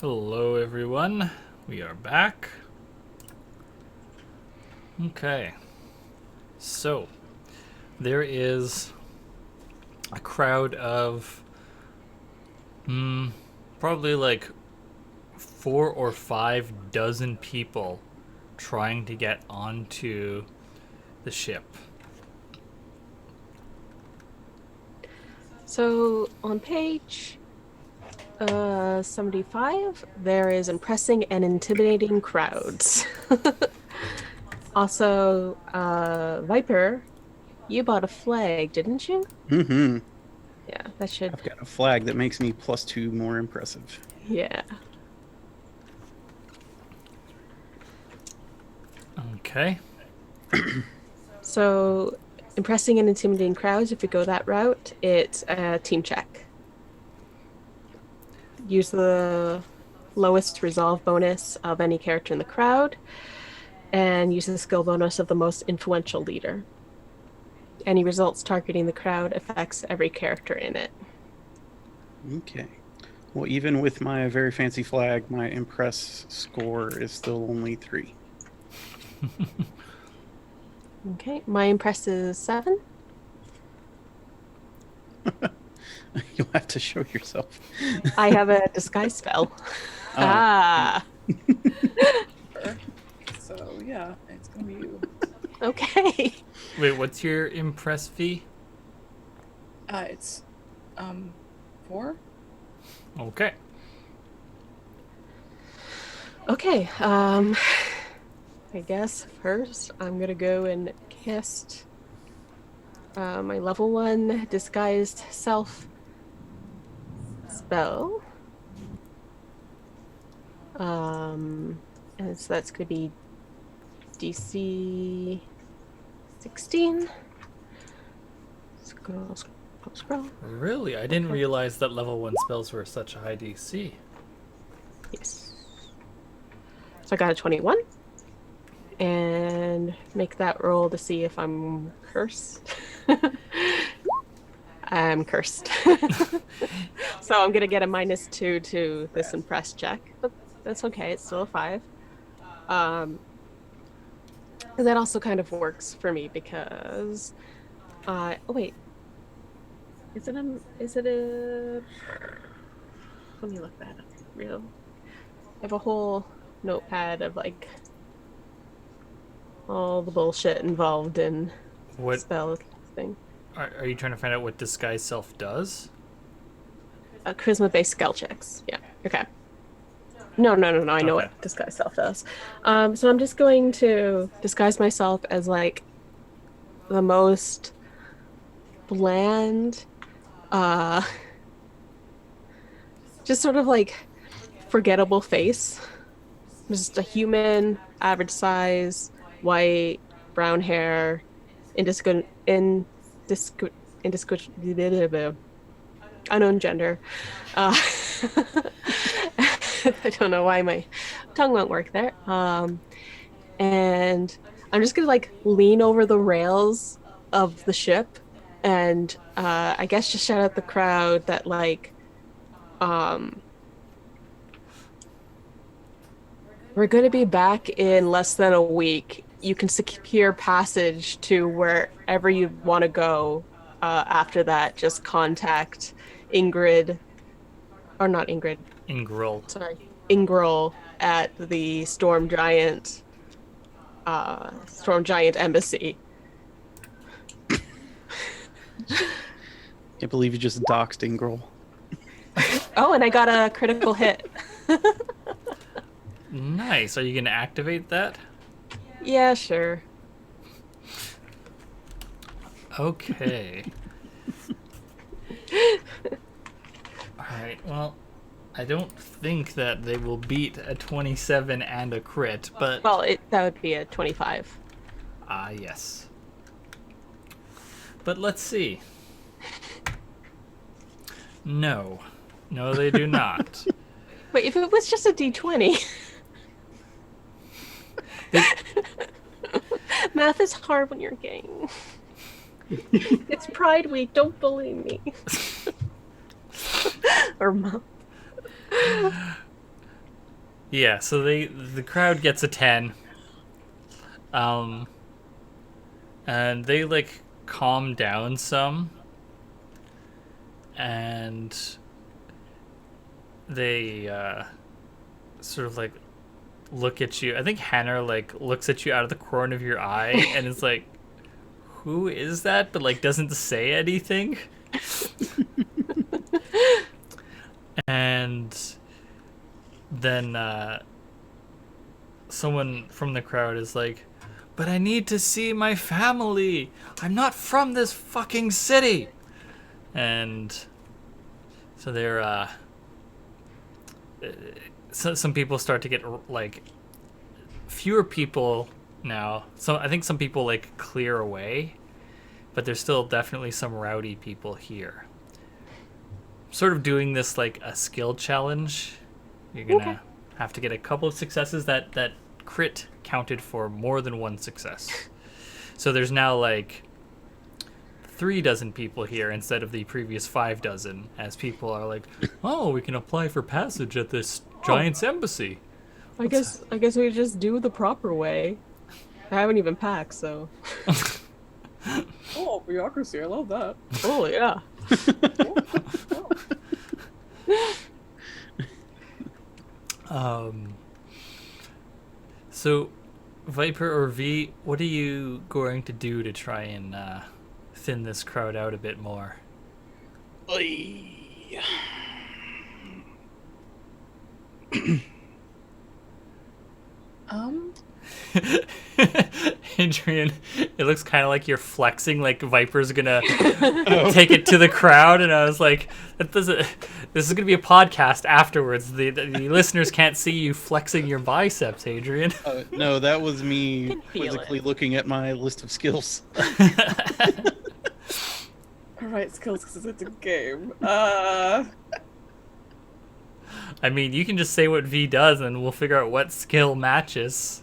Hello, everyone. We are back. Okay. So, there is a crowd of probably like 4 or 5 dozen people trying to get onto the ship. So on page 75, there is impressing and intimidating crowds. Also, Viper, you bought a flag, didn't you? Mm-hmm. Yeah, that should, I've got a flag that makes me +2 more impressive. yeah. Okay. So impressing and intimidating crowds, if you go that route, it's a team check. Use the lowest resolve bonus of any character in the crowd, and use the skill bonus of the most influential leader. Any results targeting the crowd affects every character in it. Okay. Well, even with my very fancy flag, my impress score is still only 3. Okay, my impress is 7. You'll have to show yourself. I have a disguise spell. Oh. Ah, So yeah, it's gonna be you. okay. Wait, what's your impress fee? It's 4. Okay. Okay, I guess first I'm gonna go and cast my level 1 disguised self spell. And so that's gonna be DC 16. Scroll. Really? I didn't realize that level 1 spells were such a high DC. Yes. So I got a 21. And make that roll to see if I'm cursed. I'm cursed. So I'm gonna get a -2 to this impress check, but that's okay. It's still a 5. And that also kind of works for me because, oh wait, is it a? Let me look that up. Real. I have a whole notepad of like all the bullshit involved in What spell casting. are you trying to find out what disguise self does? Charisma-based spell checks. Yeah. Okay. No. I know Okay. what disguise self does. So I'm just going to disguise myself as like the most bland, uh, just sort of like forgettable face. Just a human, average size, white, brown hair, indiscu indiscu indiscu unknown gender. Uh, I don't know why my tongue won't work there. And I'm just gonna like lean over the rails of the ship and I guess just shout at the crowd that like um we're gonna be back in less than a week. You can secure passage to wherever you want to go. After that, just contact Ingrid, or not Ingrid, Ingril. sorry, Ingril at the Storm Giant Embassy. Can't believe you just doxed Ingrol. Oh, and I got a critical hit. Nice. Are you going to activate that? Yeah, sure. Okay. Alright, well, I don't think that they will beat a 27 and a crit, but... Well, that would be a 25. Ah, yes. But let's see. No. No, they do not. Wait, if it was just a D20. They, Math is hard when you're gay. It's Pride Week. Don't bully me. Or mom. Yeah, so the crowd gets a 10. Um, and they like calm down some, and they sort of like look at you. I think Hannah like looks at you out of the corner of your eye and is like, "Who is that?" But like doesn't say anything. And then someone from the crowd is like, "But I need to see my family. I'm not from this fucking city." And so they're so some people start to get like fewer people now. So I think some people like clear away, but there's still definitely some rowdy people here. Sort of doing this like a skill challenge. You're gonna have to get a couple of successes. That crit counted for more than one success. So there's now like 3 dozen people here instead of the previous 5 dozen, as people are like, "Oh, we can apply for passage at this giant's embassy." I guess we just do the proper way. I haven't even packed, so. Oh, bureaucracy! I love that. Oh yeah. So, Viper or V, what are you going to do to try and thin this crowd out a bit more? Oy. Adrian, it looks kind of like you're flexing, like Viper's gonna take it to the crowd, and I was like, this is gonna be a podcast afterwards. The listeners can't see you flexing your biceps, Adrian. No, that was me Can feel quizzically it. looking at my list of skills. Alright, skills because it's a game. I mean, you can just say what V does, and we'll figure out what skill matches.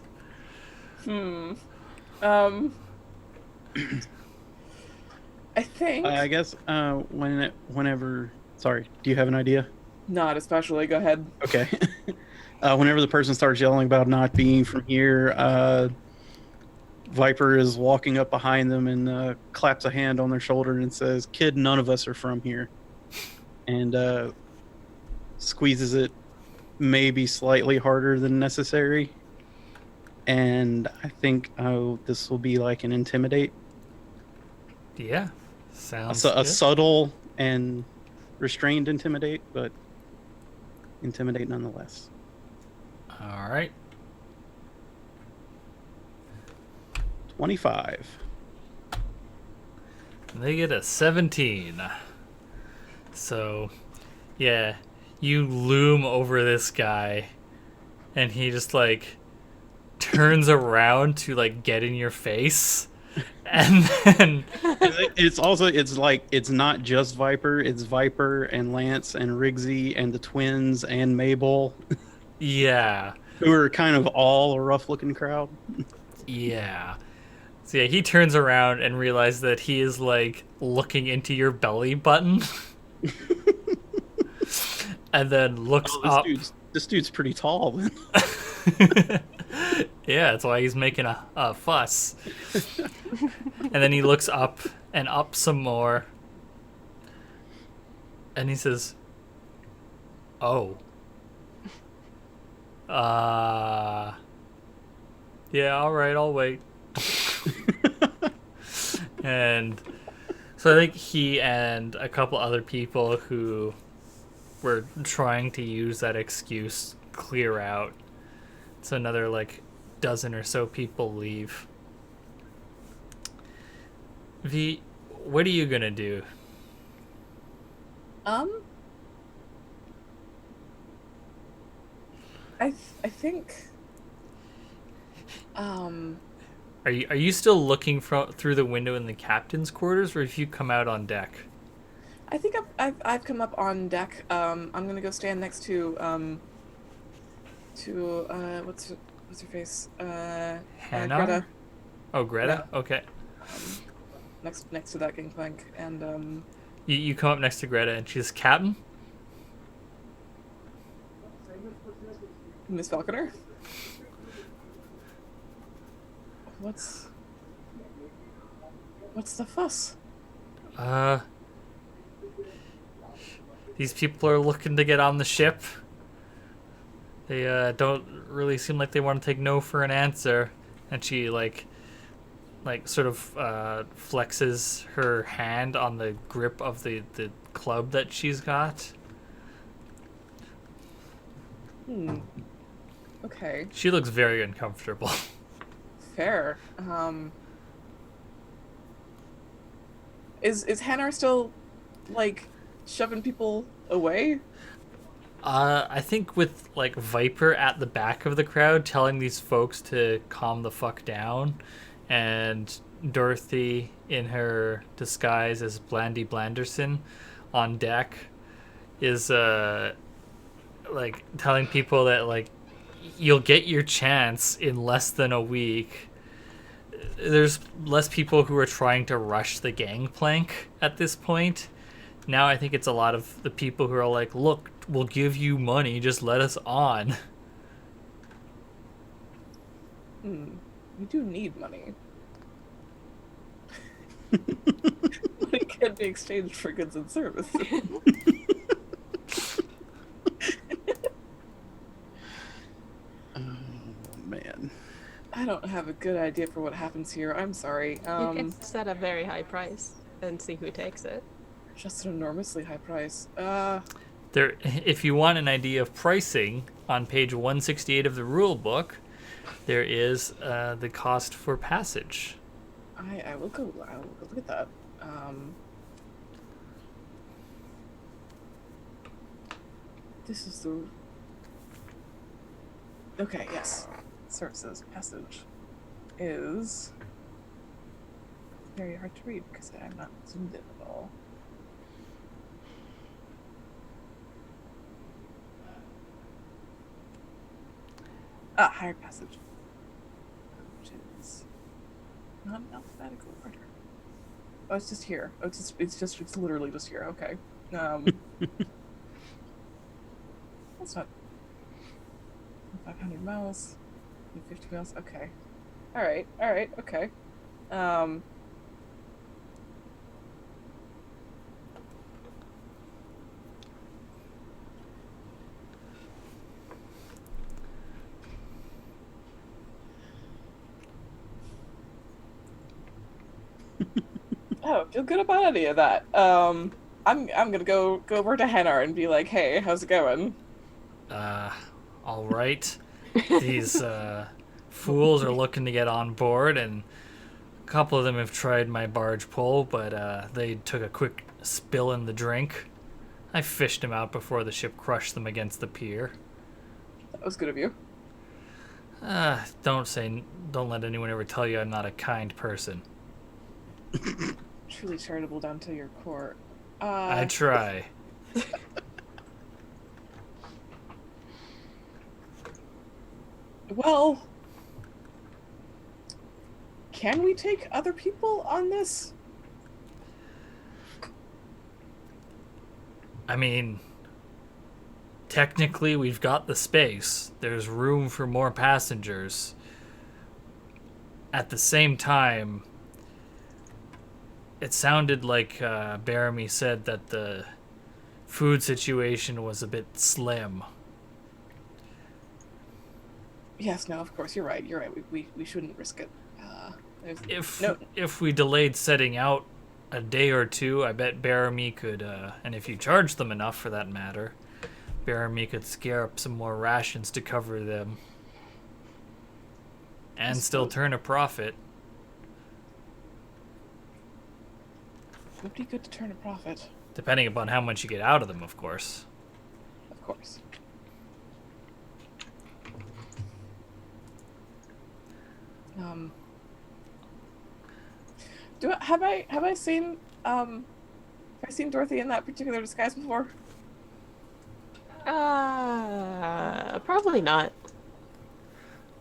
I think I guess whenever. Sorry, do you have an idea? not especially. Go ahead. Okay. Whenever the person starts yelling about not being from here, Viper is walking up behind them and claps a hand on their shoulder and says, "Kid, none of us are from here," and squeezes it maybe slightly harder than necessary. And I think this will be like an intimidate, Yeah, sounds a good. subtle and restrained intimidate, but intimidate nonetheless. All right. 25. They get a 17. So, yeah, you loom over this guy, and he just like turns around to like get in your face, and then It's also it's not just Viper, it's Viper and Lance and Rigsy and the twins and Mabel, yeah, who are kind of all a rough looking crowd. yeah. So yeah, he turns around and realizes that he is like looking into your belly button, and then looks up. This dude's pretty tall then. Yeah, that's why he's making a fuss. And then he looks up and up some more. And he says, "Oh. Yeah, alright, I'll wait." And so I think he and a couple other people who were trying to use that excuse clear out. So another like dozen or so people leave. V, what are you gonna do? I think Are you still looking through the window in the captain's quarters, or have you come out on deck? I think I've come up on deck. I'm gonna go stand next to what's her face? Hannah? Greta. Oh, Greta? Okay. Next to that gangplank, and You come up next to Greta, and she's, "Captain?" Miss Falconer? What's the fuss? These people are looking to get on the ship. They don't really seem like they want to take no for an answer. And she like sort of flexes her hand on the grip of the club that she's got. Okay. She looks very uncomfortable. Fair. Is Hannah still like shoving people away? I think with like Viper at the back of the crowd telling these folks to calm the fuck down, and Dorothy in her disguise as Blandy Blanderson on deck is like telling people that like you'll get your chance in less than a week. There's less people who are trying to rush the gangplank at this point. Now I think it's a lot of the people who are like, look, we'll give you money, just let us on. We do need money. Money can be exchanged for goods and services. Man. I don't have a good idea for what happens here. I'm sorry. You can set a very high price and see who takes it. Just an enormously high price. There, if you want an idea of pricing, on page 168 of the rule book, there is the cost for passage. I will go look at that. This is the... Okay, yes. Services passage is very hard to read because I'm not zoomed in at all. Higher passage. Which is not in alphabetical order. Oh, it's just here. Oh, it's literally just here. Okay. That's not 500 miles. 50 miles. Okay. All right. Okay. I don't feel good about any of that. I'm gonna go over to Hennar and be like, hey, how's it going? All right. These fools are looking to get on board, and a couple of them have tried my barge pole, but they took a quick spill in the drink. I fished them out before the ship crushed them against the pier. That was good of you. Don't let anyone ever tell you I'm not a kind person. Truly charitable down to your core. I try. Well, can we take other people on this? I mean, technically we've got the space. There's room for more passengers. At the same time, it sounded like Baramy said that the food situation was a bit slim. Yes, no, of course, you're right. We shouldn't risk it. If we delayed setting out a day or two, I bet Baramy could, and if you charge them enough for that matter, Baramy could scare up some more rations to cover them. And still turn a profit. Would be good to turn a profit. Depending upon how much you get out of them, of course. Of course. Have I seen Dorothy in that particular disguise before? Probably not.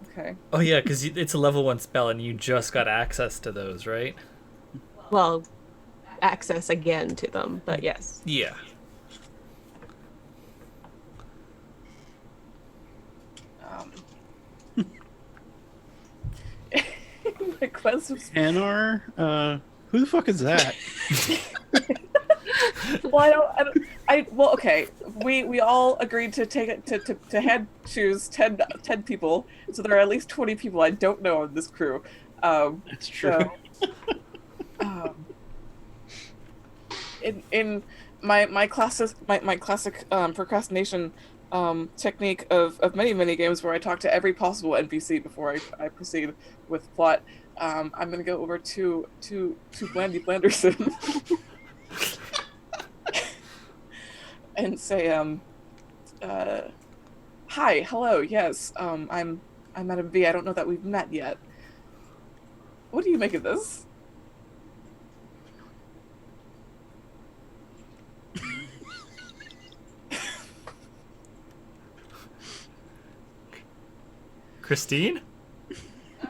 Okay. Oh yeah, because it's a level 1 spell and you just got access to those, right? Well, access again to them, but yes. Yeah. expensive. Anar, who the fuck is that? Well, well, okay. We all agreed to take it to hand choose 10 people, so there are at least 20 people I don't know in this crew. That's true. So, in my classic procrastination technique of many games where I talk to every possible NPC before I proceed with plot. I'm gonna go over to Blandy Blanderson and say, hi, hello, yes, I'm Madam V. I don't know that we've met yet. What do you make of this? Christine?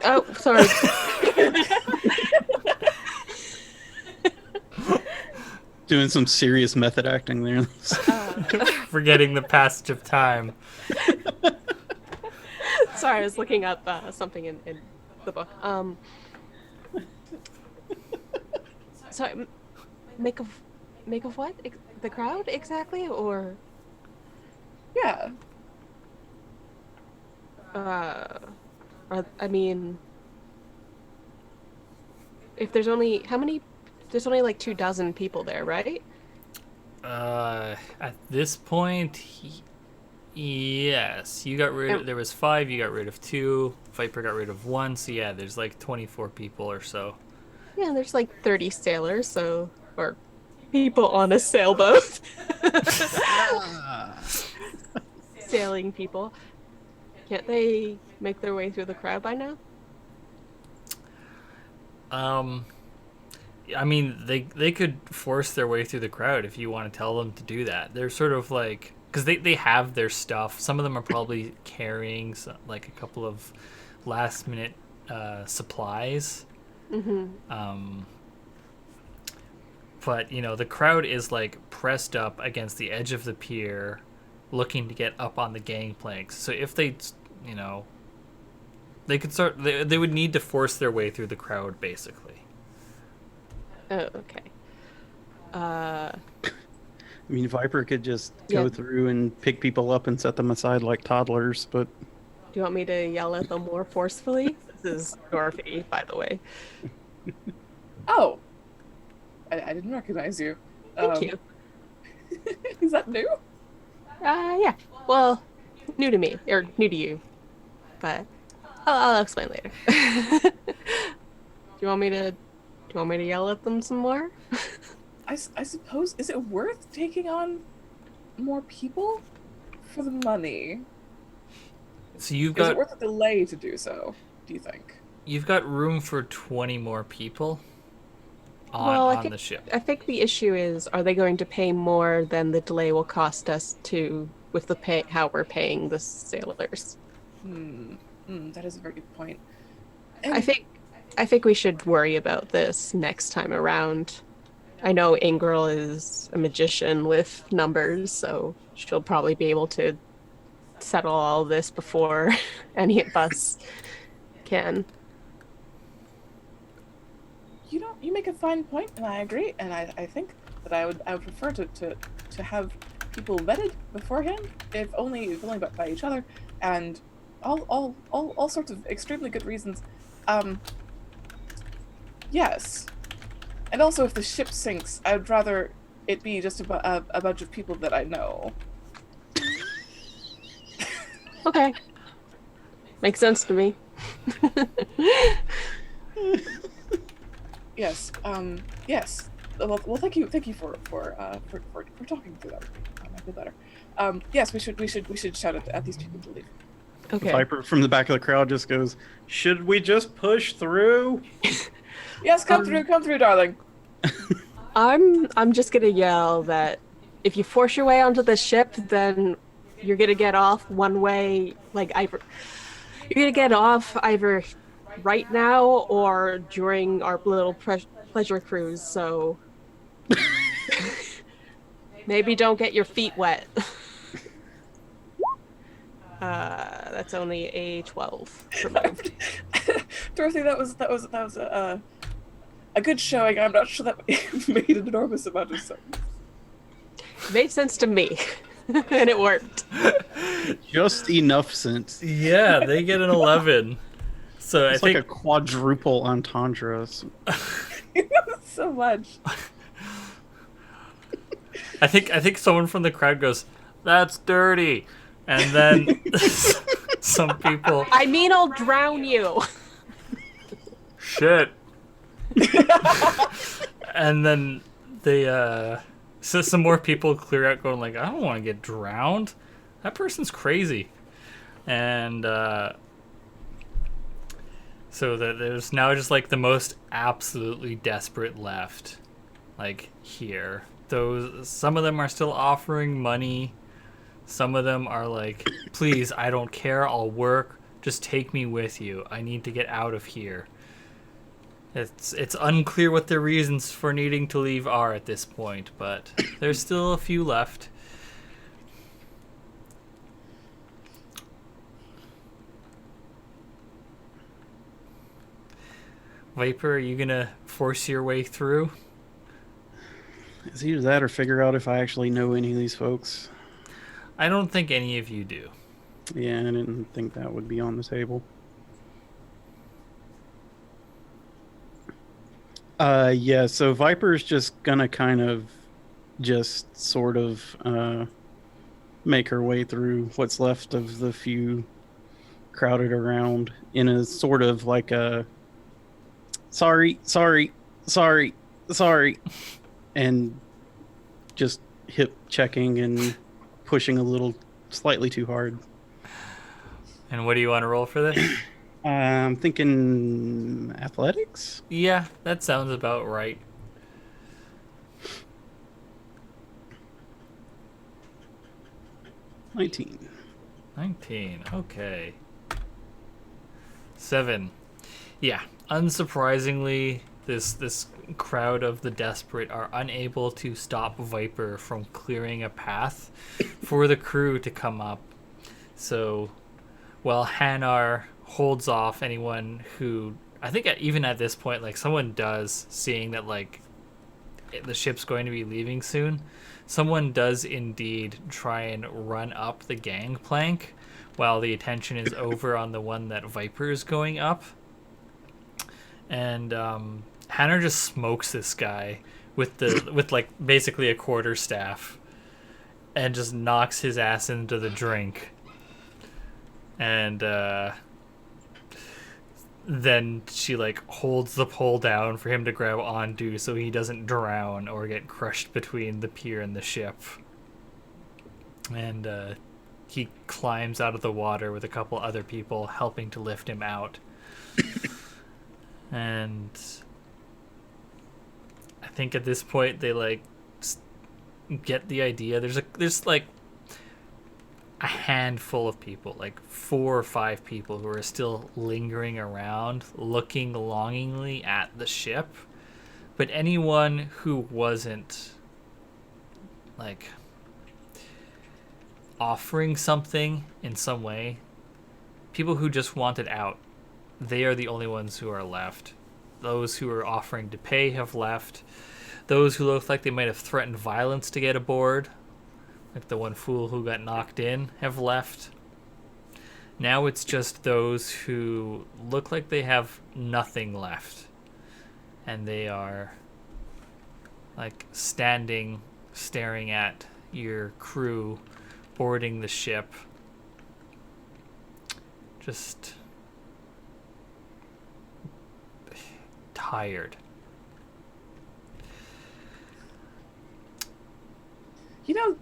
Oh, sorry. Doing some serious method acting there. Forgetting the passage of time. Sorry, I was looking up something in the book. Sorry, make of what? The crowd exactly, or Yeah. I mean, if there's only there's only like 24 people there, right? At this point, yes. You got rid of, there was 5, you got rid of 2, Viper got rid of 1, so yeah, there's like 24 people or so. Yeah, there's like 30 sailors, so, or people on a sailboat. Sailing people. Can't they make their way through the crowd by now? I mean, they could force their way through the crowd if you want to tell them to do that. They're sort of like, because they have their stuff. Some of them are probably carrying like a couple of last minute supplies. Mm-hmm. But you know, the crowd is like pressed up against the edge of the pier, looking to get up on the gangplanks. So if they, you know, they could start. They would need to force their way through the crowd, basically. Oh, okay. I mean, Viper could just Yeah. go through and pick people up and set them aside like toddlers, but Do you want me to yell at them more forcefully? This is Dorothy, by the way. Oh. I didn't recognize you. Thank you. Is that new? Yeah. Well, new to me, or new to you. But I'll explain later. Do you want me to yell at them some more? I suppose, is it worth taking on more people for the money? So you've Is got it worth a delay to do so, do you think? you've got room for 20 more people Well, I on think- the ship. I think the issue is, are they going to pay more than the delay will cost us with the pay, how we're paying the sailors? That is a very good point. I think we should worry about this next time around. I know Ingrel is a magician with numbers, so she'll probably be able to settle all this before any of us can. You make a fine point, and I agree. And I think that I would prefer to have people vetted beforehand, if only by each other, and all sorts of extremely good reasons. Yes, and also if the ship sinks, I would rather it be just a bunch of people that I know. Okay. Makes sense to me. Yes. Yes. Well, thank you for talking through that with me. I feel better. Yes, we should shout at these people to leave. Okay. Viper from the back of the crowd just goes, "Should we just push through?" Yes, come through, darling. I'm just gonna yell that if you force your way onto the ship, then you're gonna get off one way, like you're gonna get off either right now or during our little pleasure cruise. So maybe don't get your feet wet. That's only a 12 removed. Dorothy, that was a good showing. I'm not sure that made an enormous amount of sense. Made sense to me, and it worked. Just enough sense. Yeah, they get an 11. So It's I like think a quadruple entendre. So much. I think someone from the crowd goes, "That's dirty," and then some people, I mean, I'll drown you. shit, and then they so some more people clear out, going like, "I don't want to get drowned. That person's crazy," and so that there's now just like the most absolutely desperate left, like here. Those, some of them are still offering money. Some of them are like, please, I don't care, I'll work. Just take me with you. I need to get out of here. It's unclear what their reasons for needing to leave are at this point, but there's still a few left. Viper, are you gonna force your way through? It's either that or figure out if I actually know any of these folks. I don't think any of you do. Yeah, I didn't think that would be on the table. Yeah, so Viper's just gonna kind of just sort of make her way through what's left of the few crowded around in a sort of like a sorry, and just hip checking and pushing a little slightly too hard. And what do you want to roll for this? I'm thinking athletics. Yeah, that sounds about right. $19. 19. Okay. 7. Yeah, unsurprisingly, this crowd of the desperate are unable to stop Viper from clearing a path for the crew to come up. So, while Hanar holds off anyone who, I think even at this point, like, someone does, seeing that, like, the ship's going to be leaving soon, someone does indeed try and run up the gangplank while the attention is over on the one that Viper is going up. And Hanar just smokes this guy with like basically a quarterstaff and just knocks his ass into the drink. And then she like holds the pole down for him to grab onto so he doesn't drown or get crushed between the pier and the ship. And he climbs out of the water with a couple other people helping to lift him out. And I think at this point they like get the idea. There's like a handful of people, like 4 or 5 people who are still lingering around, looking longingly at the ship. But anyone who wasn't like offering something in some way, people who just wanted out, they are the only ones who are left. Those who are offering to pay have left. Those who look like they might have threatened violence to get aboard, like the one fool who got knocked in, have left. Now it's just those who look like they have nothing left. And they are like standing, staring at your crew boarding the ship. Just tired. You know,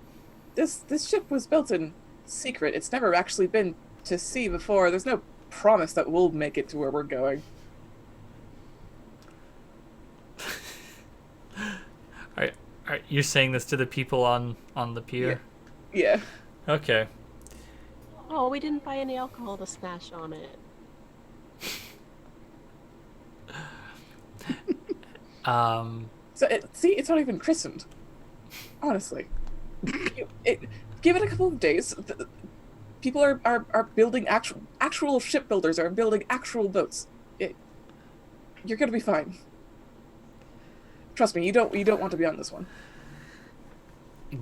this ship was built in secret. It's never actually been to sea before. There's no promise that we'll make it to where we're going. Are you saying this to the people on the pier? Yeah. Okay. Oh, we didn't buy any alcohol to smash on it. So it's not even christened. Honestly, give it a couple of days. People are building actual shipbuilders are building actual boats. You're gonna be fine. Trust me, you don't want to be on this one.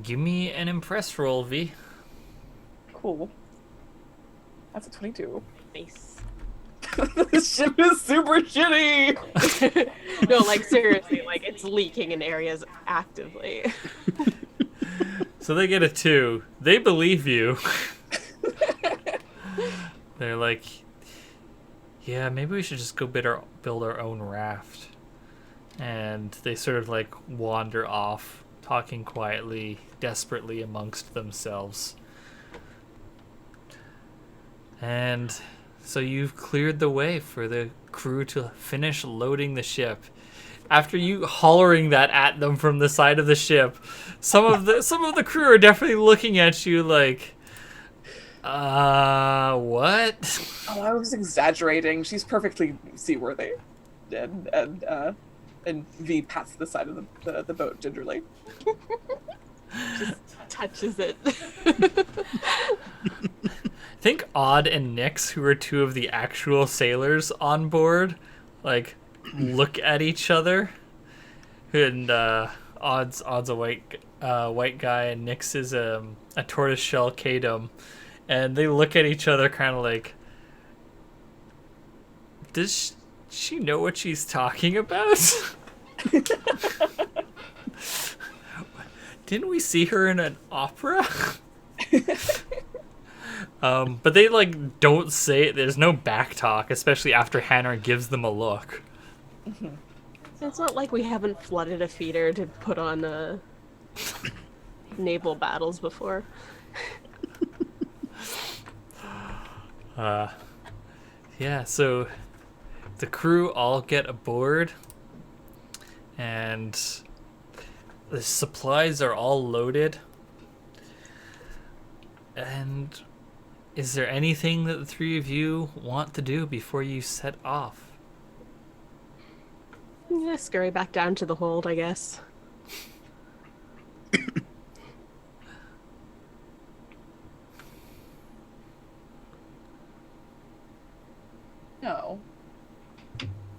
Give me an impress roll, V. Cool. That's a 22. Nice. This ship is super shitty! No, like seriously, like it's leaking in areas actively. So they get a 2. They believe you. They're like, yeah, maybe we should just go build our own raft. And they sort of like wander off, talking quietly, desperately amongst themselves. And so you've cleared the way for the crew to finish loading the ship. After you hollering that at them from the side of the ship, some of the crew are definitely looking at you like, what? Oh, I was exaggerating. She's perfectly seaworthy. And V pats the side of the boat gingerly. Just touches it. I think Odd and Nix, who are 2 of the actual sailors on board, like look at each other. And Odd's a white guy, and Nix is a tortoiseshell Kadum, and they look at each other, kind of like, does she know what she's talking about? Didn't we see her in an opera? But they like don't say it. There's no back talk, especially after Hannah gives them a look. It's not like we haven't flooded a feeder to put on naval battles before. Yeah, so the crew all get aboard, and the supplies are all loaded. And is there anything that the 3 of you want to do before you set off? Yeah, scurry back down to the hold, I guess. No.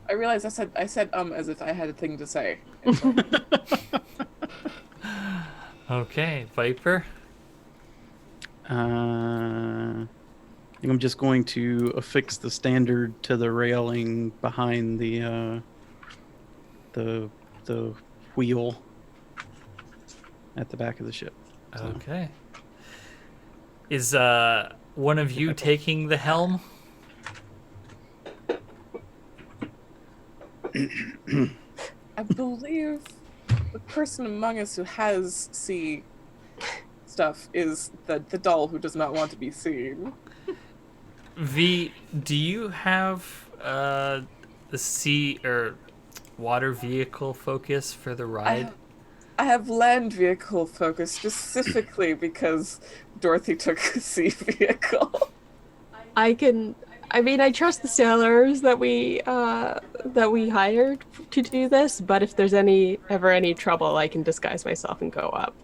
I realized I said as if I had a thing to say. Okay, Viper. I think I'm just going to affix the standard to the railing behind the wheel at the back of the ship. So. Okay. Is one of you taking the helm? I believe the person among us who has sea stuff is the doll who does not want to be seen. V, do you have the sea or water vehicle focus for the ride? I have land vehicle focus specifically because Dorothy took a sea vehicle. I trust the sailors that we hired to do this, but if there's ever any trouble, I can disguise myself and go up.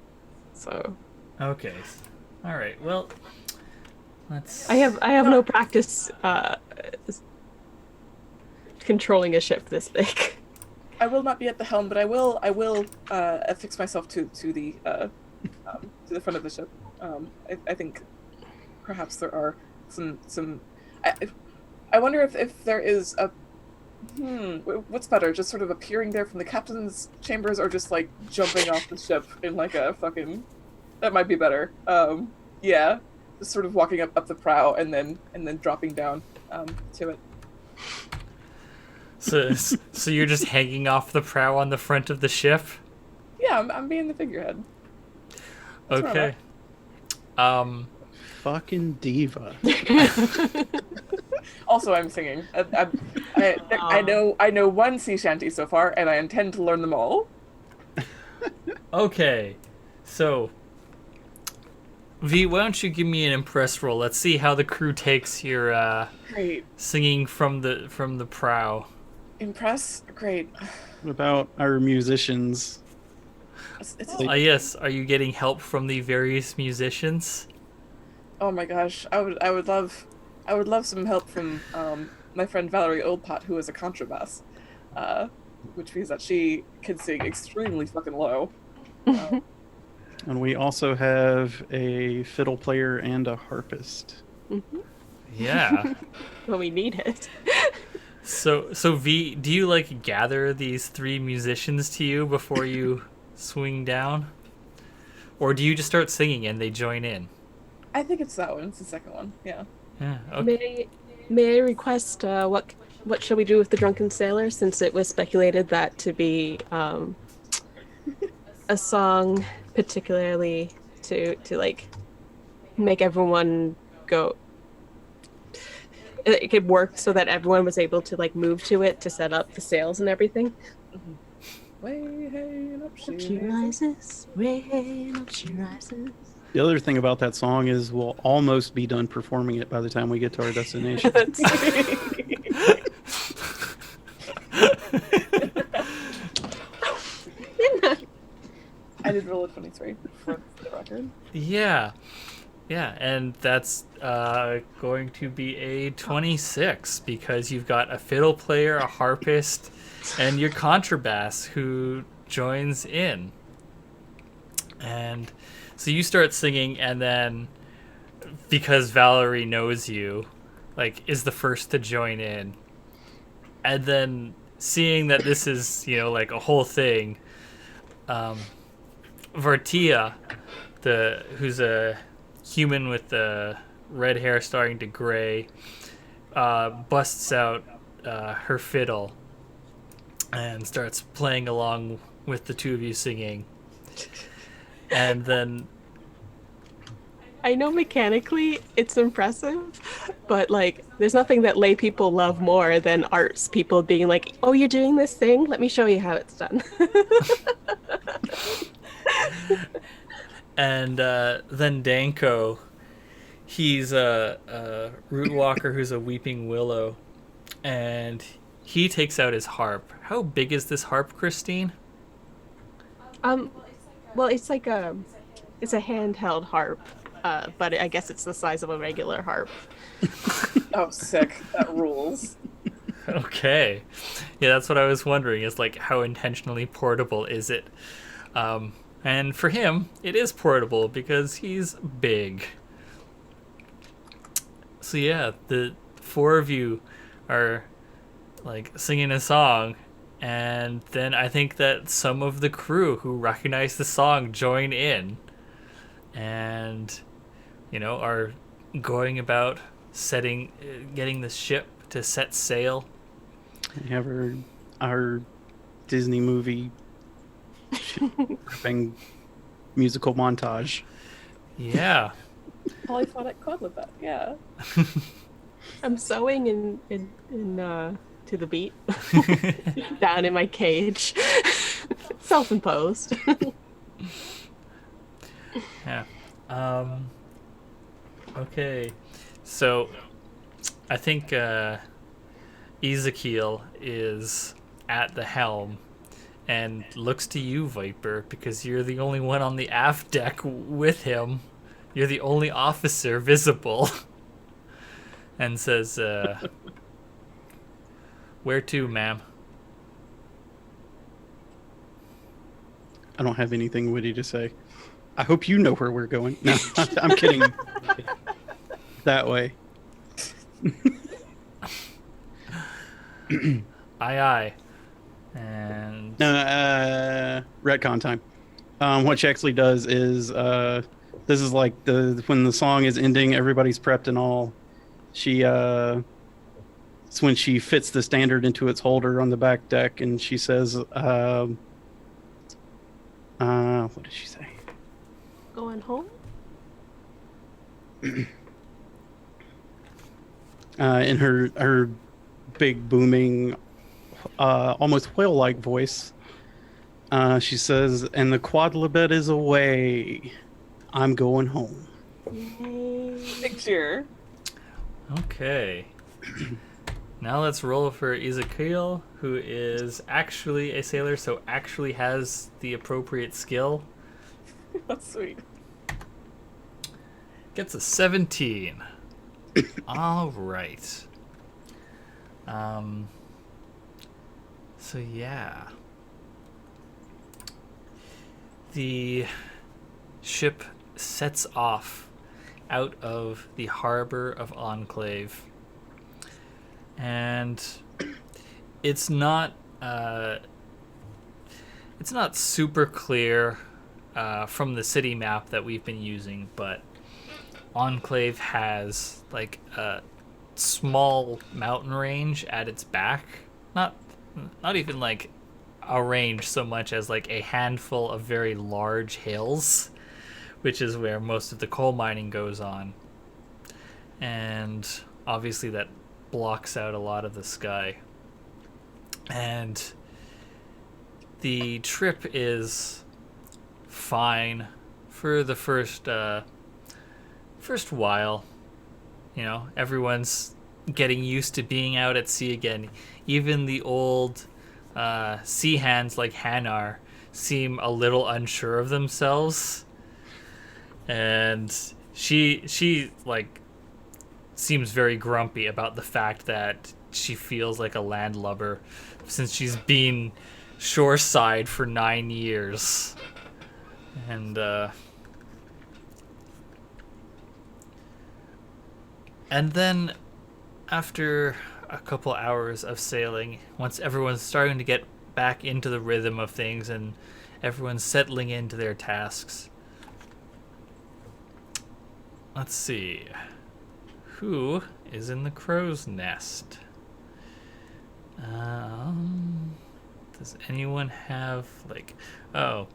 So. Okay. All right. Well, let's. I have no practice controlling a ship this big. I will not be at the helm, but I will affix myself to the front of the ship. I think perhaps there are some. I wonder if there is a. What's better? Just sort of appearing there from the captain's chambers, or just like jumping off the ship in like a fucking. That might be better. Yeah, just sort of walking up the prow and then dropping down to it. So you're just hanging off the prow on the front of the ship? Yeah, I'm being the figurehead. That's okay. Fucking diva. Also, I'm singing. I know one sea shanty so far, and I intend to learn them all. Okay, so V, why don't you give me an impress roll? Let's see how the crew takes your Great. singing from the prow. Impress? Great. What about our musicians? Yes. Are you getting help from the various musicians? Oh my gosh, I would love some help from my friend Valerie Oldpot, who is a contrabass, which means that she can sing extremely fucking low. And we also have a fiddle player and a harpist. Yeah. When we need it. So V, do you like gather these 3 musicians to you before you swing down? Or do you just start singing and they join in? I think it's that one. It's the second one. Yeah. Yeah. Okay. May I request what shall we do with the drunken sailor, since it was speculated that to be a song particularly to like make everyone go. It could work so that everyone was able to like move to it to set up the sails and everything. Way hey and up She rises, way up she rises. The other thing about that song is we'll almost be done performing it by the time we get to our destination. I did roll a 23 for the record. Yeah. Yeah, and that's going to be a 26 because you've got a fiddle player, a harpist, and your contrabass who joins in. And so you start singing, and then because Valerie knows you, like, is the first to join in. And then seeing that this is, like a whole thing, Vartia, who's a human with the red hair starting to gray, busts out her fiddle and starts playing along with the 2 of you singing. And then I know mechanically it's impressive, but like there's nothing that lay people love more than arts people being like, "Oh, you're doing this thing? Let me show you how it's done." And then Danko, he's a root walker who's a weeping willow, and he takes out his harp. How big is this harp, Christine? Well, it's like it's a handheld harp, but I guess it's the size of a regular harp. Oh, sick. That rules. Okay. Yeah, that's what I was wondering, is like how intentionally portable is it? And for him, it is portable because he's big. So yeah, the 4 of you are like singing a song, and then I think that some of the crew who recognize the song join in and are going about getting the ship to set sail. We have our Disney movie ripping musical montage. Yeah. Polyphonic Quodlibet, yeah. I'm sewing in to the beat down in my cage, self-imposed. Yeah. Okay. So I think Ezekiel is at the helm and looks to you, Viper, because you're the only one on the aft deck with him. You're the only officer visible. And says, "Where to, ma'am?" I don't have anything witty to say. I hope you know where we're going. No, I'm kidding. That way. Aye, aye. And No, retcon time. What she actually does is, this is like when the song is ending, everybody's prepped and all. It's when she fits the standard into its holder on the back deck, and she says, what did she say? Going home? In her big booming, almost whale-like voice, she says, "And the Quodlibet is away. I'm going home." Yay. Picture. okay. Now let's roll for Ezekiel, who is actually a sailor, so actually has the appropriate skill. That's sweet. Gets a 17. All right. So yeah. The ship sets off out of the harbor of Enclave. And it's not super clear from the city map that we've been using, but Enclave has like a small mountain range at its back. Not even like a range so much as like a handful of very large hills, which is where most of the coal mining goes on. And obviously that blocks out a lot of the sky. And the trip is fine for the first while. You know, everyone's getting used to being out at sea again. Even the old sea hands like Hanar seem a little unsure of themselves, and she like seems very grumpy about the fact that she feels like a landlubber since she's been shoreside for 9 years. And then after a couple hours of sailing, once everyone's starting to get back into the rhythm of things and everyone's settling into their tasks, let's see. Who is in the crow's nest? Does anyone have, like... Oh.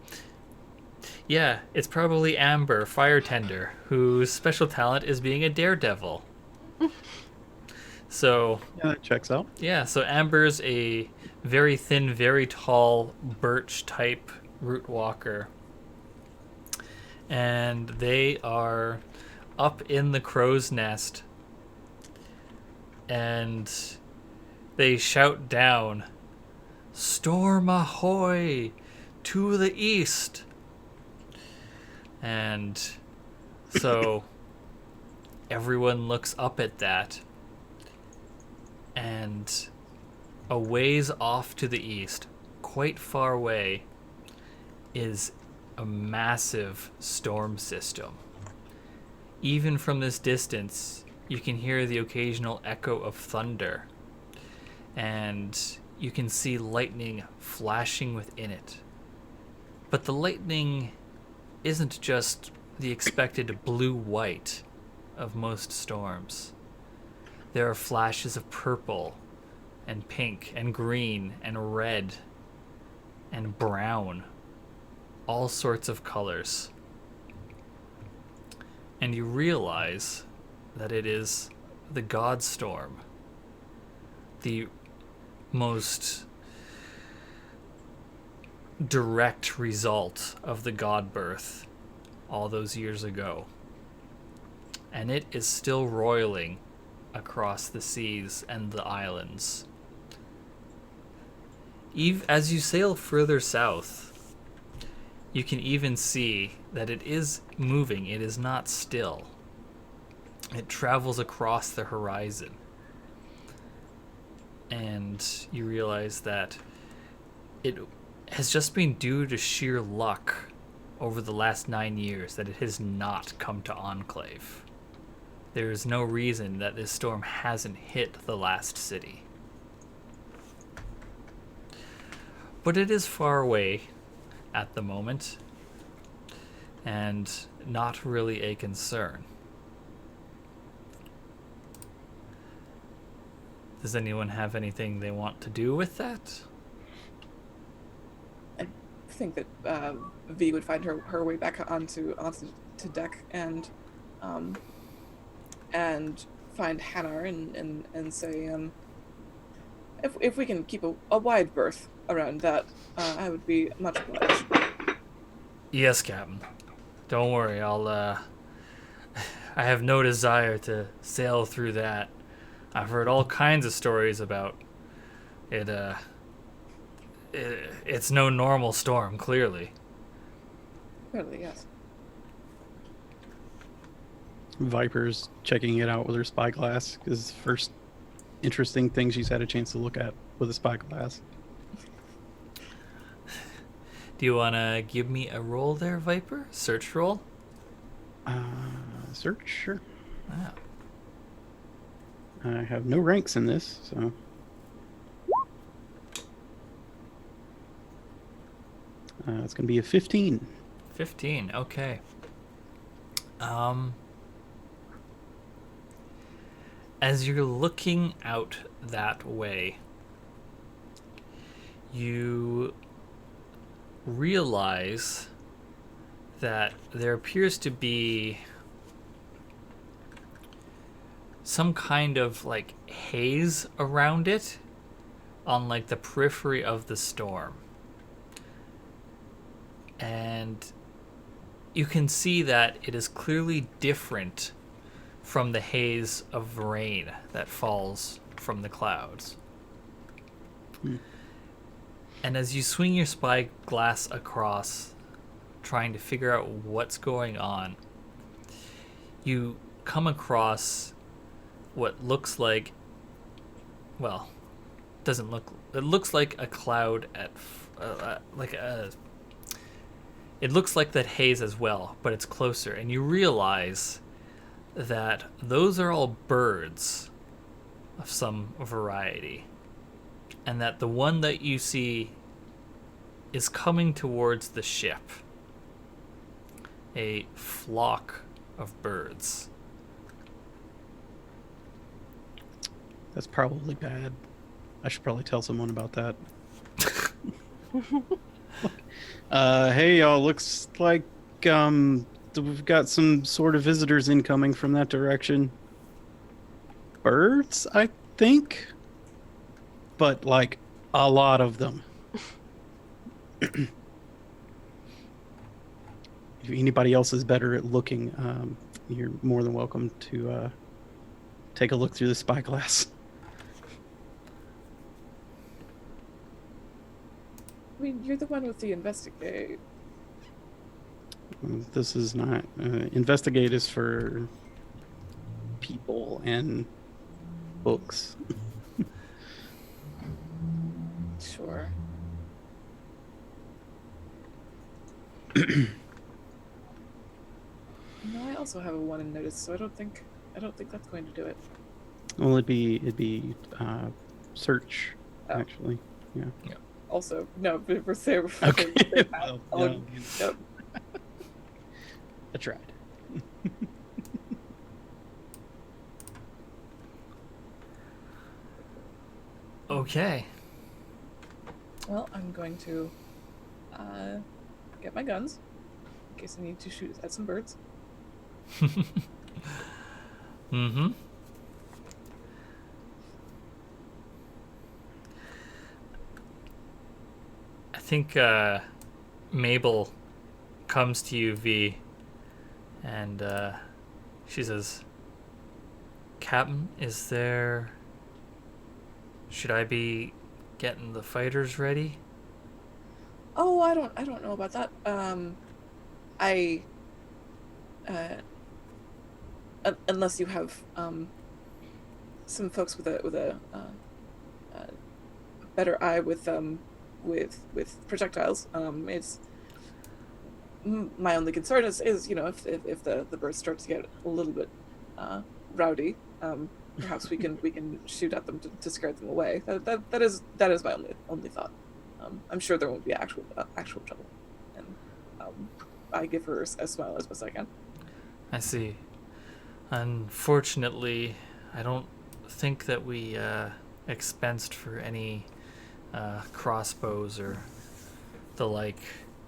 Yeah, it's probably Amber, fire tender, whose special talent is being a daredevil. So... Yeah, that checks out. Yeah, so Amber's a very thin, very tall, birch-type root walker. And they are up in the crow's nest. And they shout down, "Storm ahoy! To the east!" And so everyone looks up at that, and a ways off to the east, quite far away, is a massive storm system. Even from this distance, you can hear the occasional echo of thunder, and you can see lightning flashing within it. But the lightning isn't just the expected blue-white of most storms. There are flashes of purple and pink and green and red and brown, all sorts of colors. And you realize that it is the God Storm, the most direct result of the God birth all those years ago. And it is still roiling across the seas and the islands. As you sail further south, you can even see that it is moving. It is not still. It travels across the horizon. And you realize that it has just been due to sheer luck over the last 9 years that it has not come to Enclave. There is no reason that this storm hasn't hit the last city. But it is far away at the moment, and not really a concern. Does anyone have anything they want to do with that? I think that V would find her way back onto deck and find Hanar and say, if we can keep a wide berth around that, I would be much obliged. Yes, Captain. Don't worry, I have no desire to sail through that. I've heard all kinds of stories about it. It's no normal storm, clearly. Clearly, yes. Viper's checking it out with her spyglass because first interesting things she's had a chance to look at with a spyglass. Do you want to give me a roll there, Viper? Search roll? Search, sure. Wow. I have no ranks in this, so. It's going to be a 15. 15, okay. As you're looking out that way, you realize that there appears to be some kind of like haze around it on like the periphery of the storm. And you can see that it is clearly different from the haze of rain that falls from the clouds. And as you swing your spyglass across, trying to figure out what's going on, you come across what looks like, well, doesn't look, it looks like a cloud at, it looks like that haze as well, but it's closer, and you realize that those are all birds of some variety, and that the one that you see is coming towards the ship. A flock of birds. That's probably bad. I should probably tell someone about that. Hey y'all, looks like we've got some sort of visitors incoming from that direction. Birds, I think, but like a lot of them. If anybody else is better at looking, you're more than welcome to take a look through the spyglass. I mean, you're the one with the investigate. This is not investigate is for people and books. Sure. No, I also have a 1 in notice, so I don't think that's going to do it. Well, it'd be search, Oh. actually. Yeah. Also, no, but we're saying Okay. well, Well, no. I tried. Okay. Well, I'm going to get my guns in case I need to shoot at some birds. Mm-hmm. I think Mabel comes to you, V, and she says, "Captain, is there... should I be getting the fighters ready?" Oh, I don't know about that. Unless you have some folks with a better eye with projectiles. It's my only concern is if the birds start to get a little bit rowdy, perhaps we can shoot at them to scare them away. That is my only thought. I'm sure there won't be actual trouble, and I give her a smile as best I can. I see. Unfortunately, I don't think that we expensed for any crossbows or the like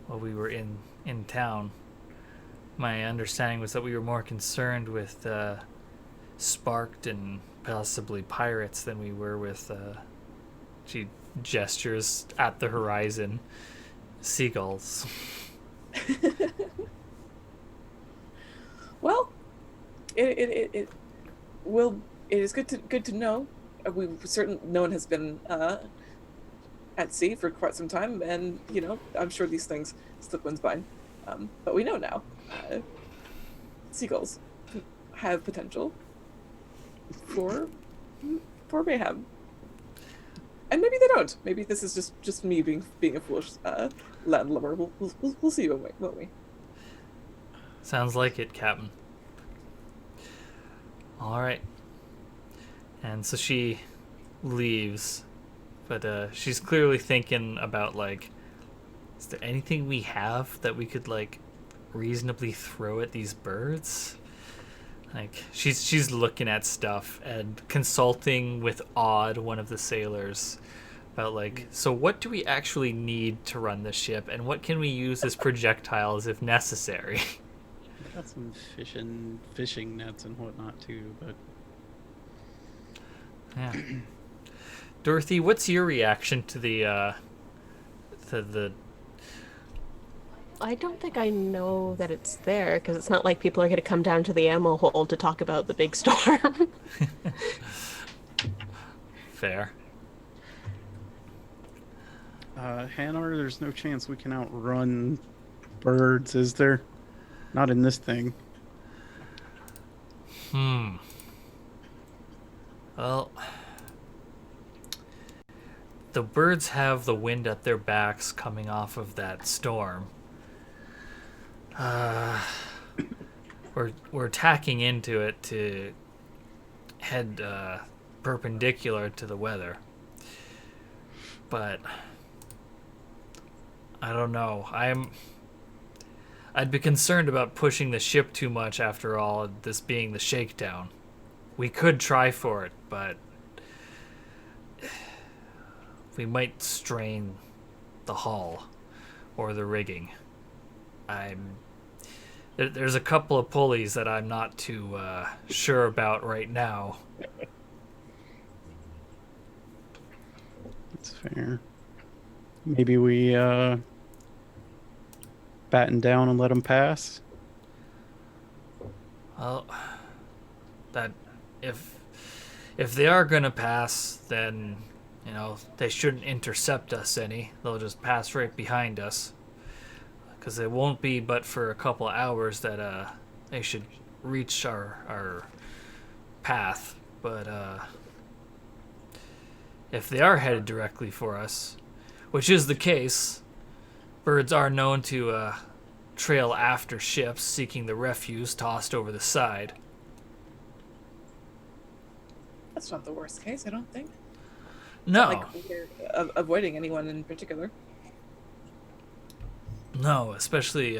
while we were in town. My understanding was that we were more concerned with sparked and possibly pirates than we were with she gestures at the horizon, seagulls. Well, it is good to know. No one has been at sea for quite some time, and I'm sure these things slip one's mind. But we know now. Seagulls have potential for for mayhem. And maybe they don't. Maybe this is just me being a foolish landlubber. We'll see, won't we? Sounds like it, Captain. All right. And so she leaves, but she's clearly thinking about, like, is there anything we have that we could, like, reasonably throw at these birds? Like, she's looking at stuff and consulting with Odd, one of the sailors, about, like, so what do we actually need to run the ship, and what can we use as projectiles if necessary? Got some fishing nets and whatnot too, but Yeah. Dorothy, what's your reaction to the I don't think I know that it's there because it's not like people are going to come down to the ammo hold to talk about the big storm. fair? Hanar, there's no chance we can outrun birds, is there? Not in this thing. Well, the birds have the wind at their backs coming off of that storm. We're tacking into it to head perpendicular to the weather. But I don't know. I'd be concerned about pushing the ship too much after all, this being the shakedown. We could try for it, but we might strain the hull or the rigging. There's a couple of pulleys that I'm not too sure about right now. That's fair. Maybe we batten down and let them pass. Well, that if they are gonna pass, then they shouldn't intercept us any. They'll just pass right behind us, because it won't be but for a couple of hours that they should reach our path. But if they are headed directly for us, which is the case, birds are known to trail after ships seeking the refuse tossed over the side. That's not the worst case, I don't think. No. Like we're avoiding anyone in particular. No, especially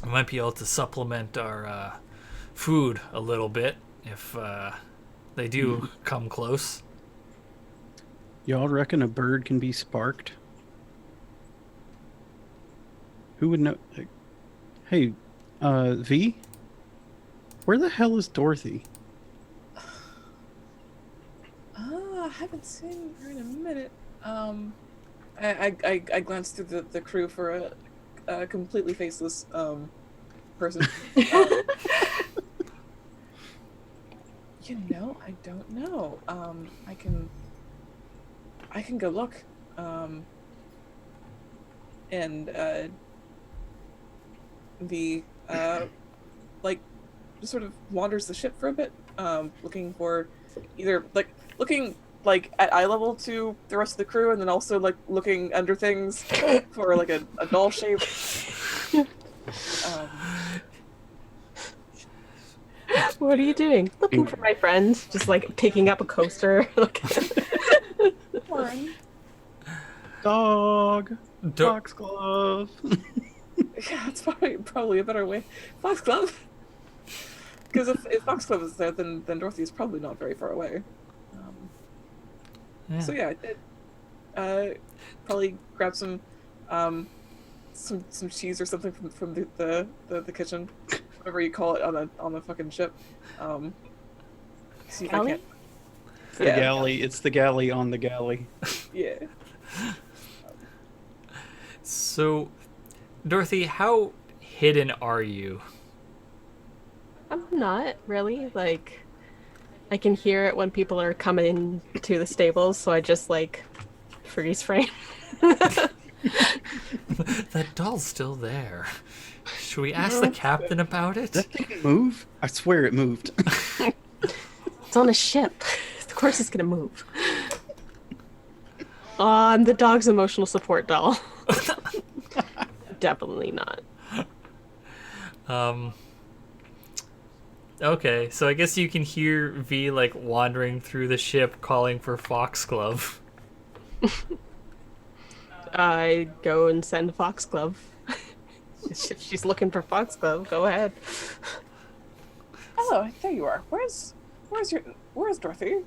we might be able to supplement our food a little bit if they do come close. Y'all reckon a bird can be sparked? Who would know? Hey, V? Where the hell is Dorothy? I haven't seen her in a minute. I glanced through the crew for a completely faceless person. I don't know. I can go look. And the just sort of wanders the ship for a bit, looking for either looking at eye level to the rest of the crew, and then also looking under things for a doll shape. What are you doing? Looking for my friends. Just picking up a coaster. Dog. Foxglove. Yeah, it's probably a better way. Foxglove. Because if Foxglove is there, then Dorothy is probably not very far away. Yeah. So yeah, I probably grab some cheese or something from the kitchen, whatever you call it on a fucking ship. See if I Galley? can. The galley. It's the galley on the galley. Yeah. So, Dorothy, how hidden are you? I'm not really. I can hear it when people are coming to the stables, so I just freeze frame. That doll's still there. Should we ask the captain about it? That thing move? I swear it moved. It's on a ship. course it's gonna move. I'm the dog's emotional support doll. Definitely not. Okay, so I guess you can hear V like wandering through the ship calling for Foxglove. I go and send Foxglove. If she's looking for Foxglove, go ahead. Hello, there you are. Where's Dorothy?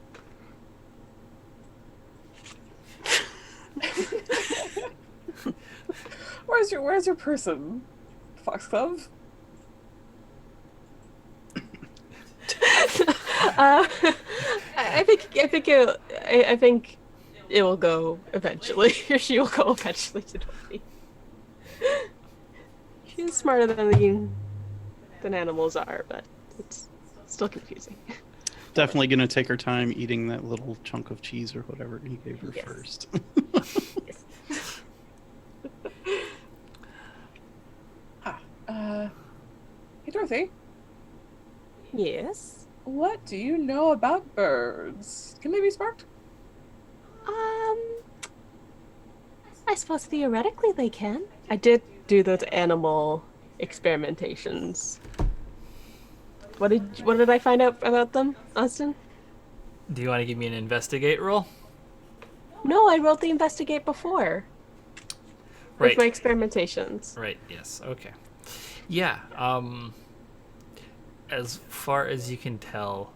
Where's your person, Foxglove? I think it will go eventually. She will go eventually to Dorothy. She's smarter than animals are, but it's still confusing. Definitely gonna take her time eating that little chunk of cheese or whatever he gave her Yes. first. Hey Dorothy, Yes. what do you know about birds? Can they be sparked? I suppose theoretically they can. I did do those animal experimentations. What did I find out about them, Austin? Do you want to give me an investigate roll? No, I rolled the investigate before. Right. With my experimentations. Right, yes. Okay. Yeah, as far as you can tell,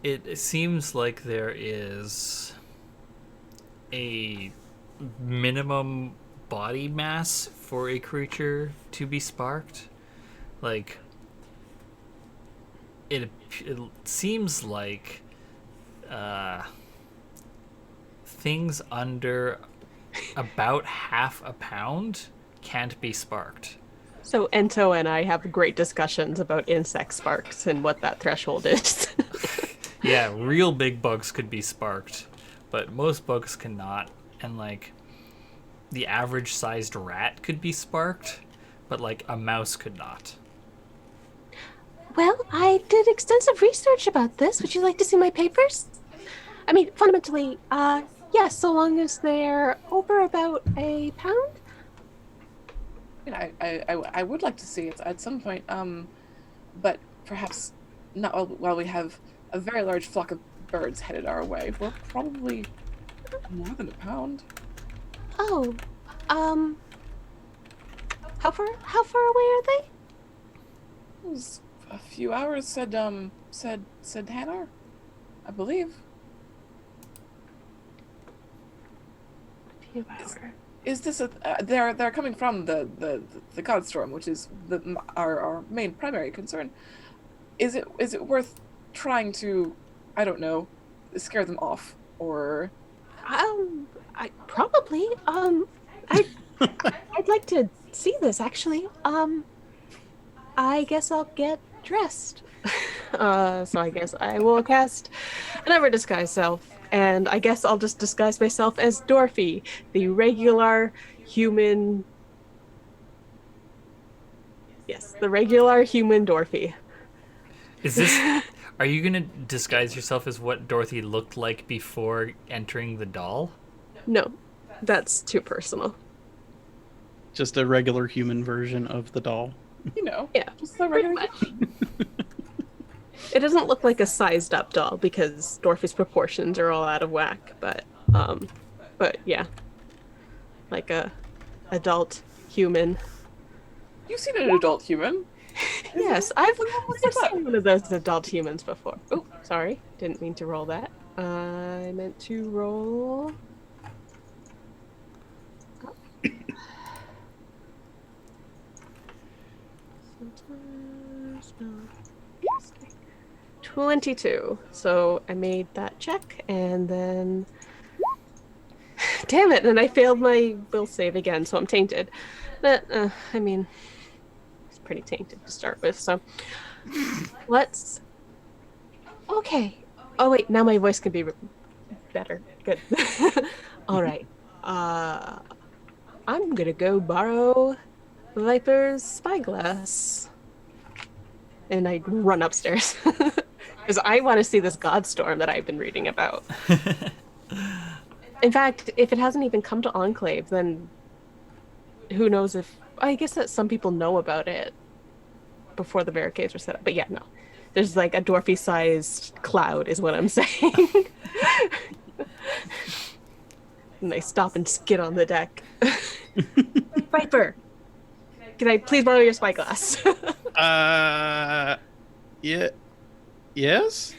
it seems like there is a minimum body mass for a creature to be sparked. Like, it seems like things under about half a pound can't be sparked. So Ento and I have great discussions about insect sparks and what that threshold is. Yeah, real big bugs could be sparked, but most bugs cannot. And like, the average sized rat could be sparked, but like a mouse could not. Well, I did extensive research about this. Would you like to see my papers? I mean, fundamentally, yes, so long as they're over about a pound. I would like to see it at some point, but perhaps not while we have a very large flock of birds headed our way. We're probably more than a pound. Oh, how far away are they? It was a few hours, said Hannah, I believe. A few hours. Is this a? They're coming from the Godstorm, which is our main primary concern. Is it worth trying to, I don't know, scare them off, or? I probably. I'd like to see this actually. I guess I'll get dressed. So I guess I will cast another disguise self, and I guess I'll just disguise myself as Dorothy, the regular human. Yes, the regular human Dorothy. Is this. Are you gonna disguise yourself as what Dorothy looked like before entering the doll? No, that's too personal. Just a regular human version of the doll. You know, Yeah, just the pretty regular. much. It doesn't look like a sized up doll because Dorothy's proportions are all out of whack, but yeah. Like a adult human. You've seen an adult human. Yes, I've What's that? seen one of those adult humans before. Oh, sorry. Didn't mean to roll that. I meant to roll. Sometimes no. 22. So I made that check and then. Damn it! And I failed my will save again, so I'm tainted. But, I mean, it's pretty tainted to start with, so. Let's. Okay. Oh, wait, now my voice can be better. Good. Alright. I'm gonna go borrow Viper's spyglass. And I run upstairs. Because I want to see this Godstorm that I've been reading about. In fact, if it hasn't even come to Enclave, then who knows if... I guess that some people know about it before the barricades were set up. But yeah, no. There's like a dwarfy-sized cloud is what I'm saying. And they stop and skid on the deck. Viper! Can I please borrow your spyglass? Yeah. Yes?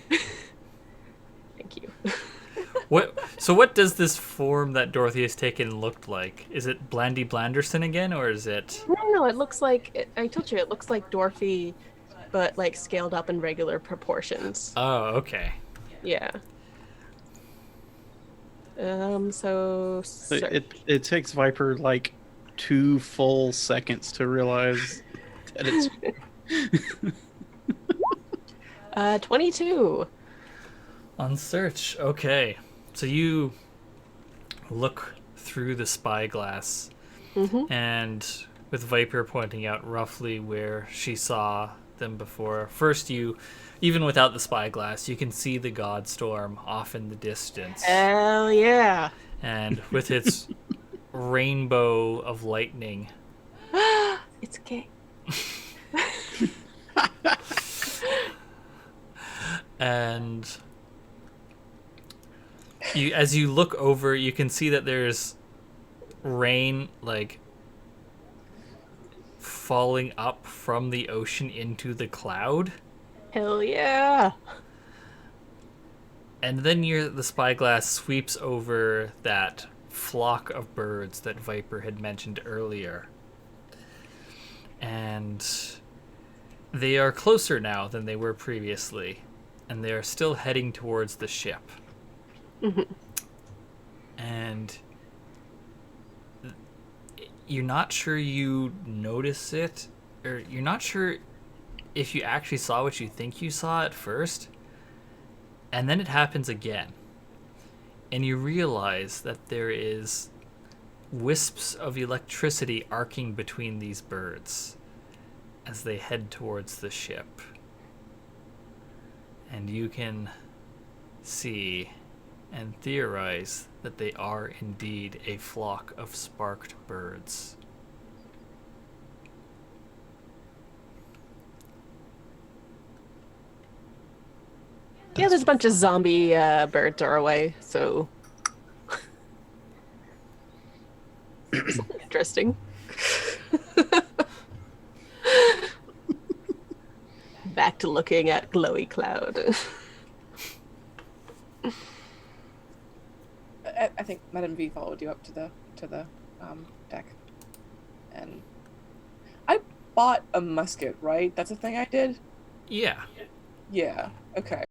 Thank you. What does this form that Dorothy has taken look like? Is it Blandy Blanderson again, or is it... No, it looks like... I told you, it looks like Dorothy, but like scaled up in regular proportions. Oh, okay. Yeah. So... It takes Viper like 2 full seconds to realize that it's... 22. On search, okay. So you look through the spyglass, and with Viper pointing out roughly where she saw them before. First, even without the spyglass, you can see the Godstorm off in the distance. Hell yeah. And with its rainbow of lightning. It's gay. And as you look over, you can see that there's rain like falling up from the ocean into the cloud. Hell yeah. And then the spyglass sweeps over that flock of birds that Viper had mentioned earlier. And they are closer now than they were previously. And they are still heading towards the ship. And you're not sure you notice it, or you're not sure if you actually saw what you think you saw at first. And then it happens again. And you realize that there is wisps of electricity arcing between these birds as they head towards the ship. And you can see and theorize that they are indeed a flock of sparked birds. Yeah, there's a bunch of zombie birds our way, so... Something interesting. Back to looking at glowy cloud. I think Madame V followed you up to the deck, and I bought a musket. Right, that's a thing I did. Yeah. Yeah. Okay.